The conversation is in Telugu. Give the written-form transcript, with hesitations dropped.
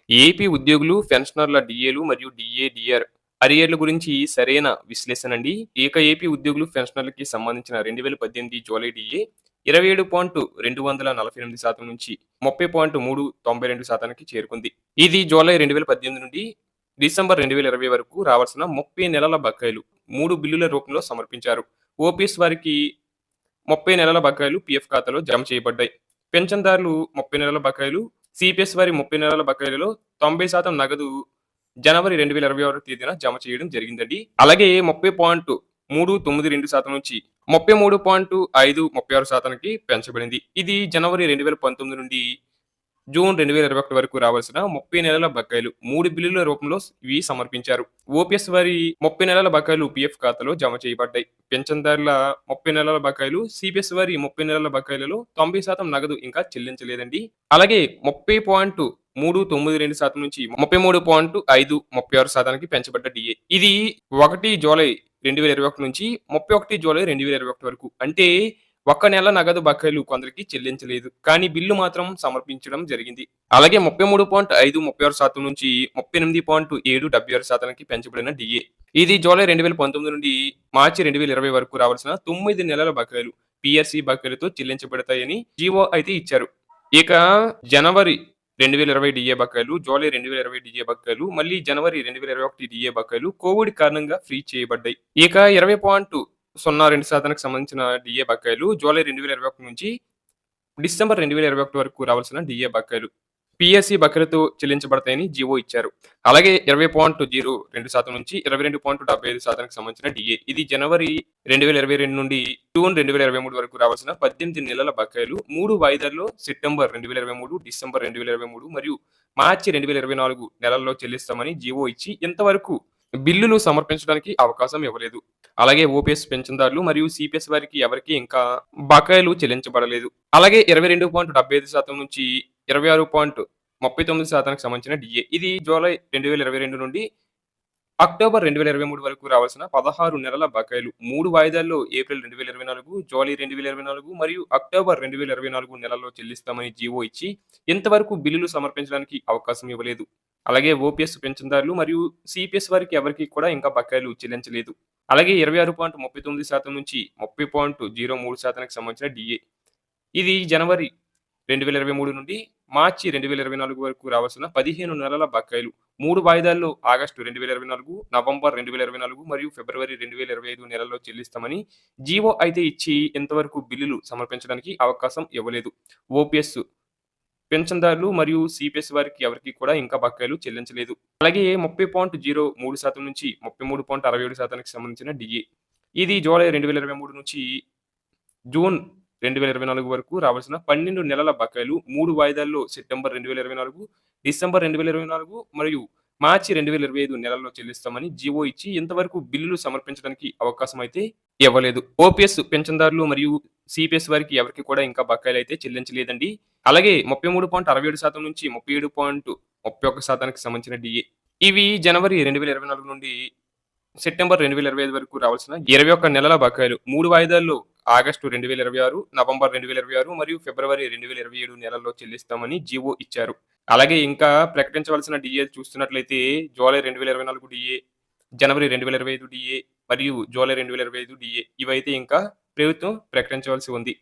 ఏపీ ఉద్యోగులు, పెన్షనర్ల డీఏలు మరియు డీఏ, డీఆర్ అరియర్ల గురించి సరైన విశ్లేషణండి. ఏపీ ఉద్యోగులు, పెన్షనర్లకి సంబంధించిన 2018 జూలై డీఏ 27.248% నుంచి 30.392% చేరుకుంది. ఇది జూలై 2018 నుండి డిసెంబర్ 2020 వరకు రావాల్సిన 30 నెలల బకాయిలు 3 బిల్లుల రూపంలో సమర్పించారు. ఓపీఎస్ వారికి 30 నెలల బకాయిలు పీఎఫ్ ఖాతాలో జమ చేయబడ్డాయి. పెన్షన్దారులు 30 నెలల బకాయిలు, సిపిఎస్ వారి 30 నెలల బకాయిలలో 90% నగదు జనవరి 2026 తేదీన జమ చేయడం జరిగిందండి. అలాగే 30.392% నుంచి 33.536%కి పెంచబడింది. ఇది జనవరి 2019 నుండి జూన్ 2021 వరకు రావాల్సిన 30 నెలల బకాయిలు 3 బిల్లుల రూపంలో ఇవి సమర్పించారు. ఓపీఎస్ వారి 30 నెలల బకాయిలు పీఎఫ్ ఖాతాలో జమ చేయబడ్డాయి. పెన్షన్దారుల 30 నెలల బకాయిలు, సిపిఎస్ వారి 30 నెలల బకాయిలలో 90% నగదు ఇంకా చెల్లించలేదండి. అలాగే 30.392% నుంచి 33.536%కి పెంచబడ్డ డిఏ. ఇది 1 జూలై 2021 నుంచి 31 జూలై 2021 వరకు. అంటే ఒక్క నెల నగదు బకాయిలు కొందరికి చెల్లించలేదు. కానీ బిల్లు మాత్రం సమర్పించడం జరిగింది. అలాగే 33.536% నుంచి 38.776%కి పెంచబడిన డిఏ. ఇది జూలై 2019 నుండి మార్చి 2020 వరకు రావాల్సిన 9 నెలల బకాయిలు పీఆర్సీ బకాయిలతో చెల్లించబడతాయని జీవో అయితే ఇచ్చారు. ఇక జనవరి 2020 డిఏ బకాయిలు, జూలై 2020 డిఏ బకాయిలు, మళ్ళీ జనవరి 2021 డిఏ బకాయిలు కోవిడ్ కారణంగా ఫ్రీజ్ చేయబడ్డాయి. ఇక 20.02%కి సంబంధించిన డిఏ బకాయిలు జూలై 2021 నుంచి డిసెంబర్ 2021 వరకు రావాల్సిన డిఏ బకాయిలు పీఎస్సీ బకాయిలతో చెల్లించబడతాయని జీవో ఇచ్చారు. అలాగే 20.02% నుంచి 22.75%కి సంబంధించిన డిఏ. ఇది జనవరి 2022 నుండి జూన్ 2023 వరకు రావాల్సిన 18 నెలల బకాయిలు 3 వాయిదాల్లో సెప్టెంబర్ 2023, డిసెంబర్ 2023 మరియు మార్చి 2024 నెలల్లో చెల్లిస్తామని జీవో ఇచ్చి ఇంతవరకు బిల్లులు సమర్పించడానికి అవకాశం ఇవ్వలేదు. అలాగే ఓపీఎస్ పెన్షన్దారులు మరియు సిపిఎస్ వారికి ఎవరికి ఇంకా బకాయిలు చెల్లించబడలేదు. అలాగే 22.75% నుంచి 26.39%కి సంబంధించిన డిఏ. ఇది జూలై 2022 నుండి అక్టోబర్ 2023 వరకు రావాల్సిన 16 నెలల బకాయిలు 3 వాయిదాల్లో ఏప్రిల్ 2024, జూలై 2024 మరియు అక్టోబర్ 2024 నెలల్లో చెల్లిస్తామని జీవో ఇచ్చి ఇంతవరకు బిల్లులు సమర్పించడానికి అవకాశం ఇవ్వలేదు. అలాగే ఓపీఎస్ పెన్షన్దారులు మరియు సిపిఎస్ వారికి ఎవరికి కూడా ఇంకా బకాయిలు చెల్లించలేదు. అలాగే 26.39% నుంచి 30.03%కి సంబంధించిన డిఏ. ఇది జనవరి 2023 నుండి మార్చి 2024 వరకు రావాల్సిన 15 నెలల బకాయిలు 3 వాయిదాల్లో ఆగస్టు 2024, నవంబర్ 2024 మరియు ఫిబ్రవరి 2025 నెలల్లో చెల్లిస్తామని జీవో అయితే ఇచ్చి ఇంతవరకు బిల్లులు సమర్పించడానికి అవకాశం ఇవ్వలేదు. ఓపీఎస్ పెన్షన్దారులు మరియు సిపిఎస్ వారికి ఎవరికి కూడా ఇంకా బకాయిలు చెల్లించలేదు. అలాగే 30.03% నుంచి 33.67%కి సంబంధించిన డిఏ. ఇది జూలై 2023 నుంచి జూన్ 2024 వరకు రావాల్సిన 12 నెలల బకాయిలు 3 వాయిదాల్లో సెప్టెంబర్ 2024, డిసెంబర్ 2024 మరియు మార్చి 2025 నెలల్లో చెల్లిస్తామని జీవో ఇచ్చి ఇంతవరకు బిల్లులు సమర్పించడానికి అవకాశం అయితే ఇవ్వలేదు. ఓపీఎస్ పెన్షన్దారులు మరియు సిపిఎస్ వారికి ఎవరికి కూడా ఇంకా బకాయిలు అయితే చెల్లించలేదండి. అలాగే 33.67% నుంచి 37.31%కి సంబంధించిన డిఏ. ఇవి జనవరి 2024 నుండి సెప్టెంబర్ 2025 వరకు రావాల్సిన 21 నెలల బకాయిలు 3 వాయిదాల్లో ఆగస్టు 2026, నవంబర్ 2026 మరియు ఫిబ్రవరి 2027 నెలల్లో చెల్లిస్తామని జీవో ఇచ్చారు. అలాగే ఇంకా ప్రకటించవలసిన డిఏ చూస్తున్నట్లయితే జూలై 2024 డిఏ, జనవరి 2025 డిఏ మరియు జూలై 2025 డిఏ ఇవైతే ఇంకా ప్రభుత్వం ప్రకటించవలసి ఉంది.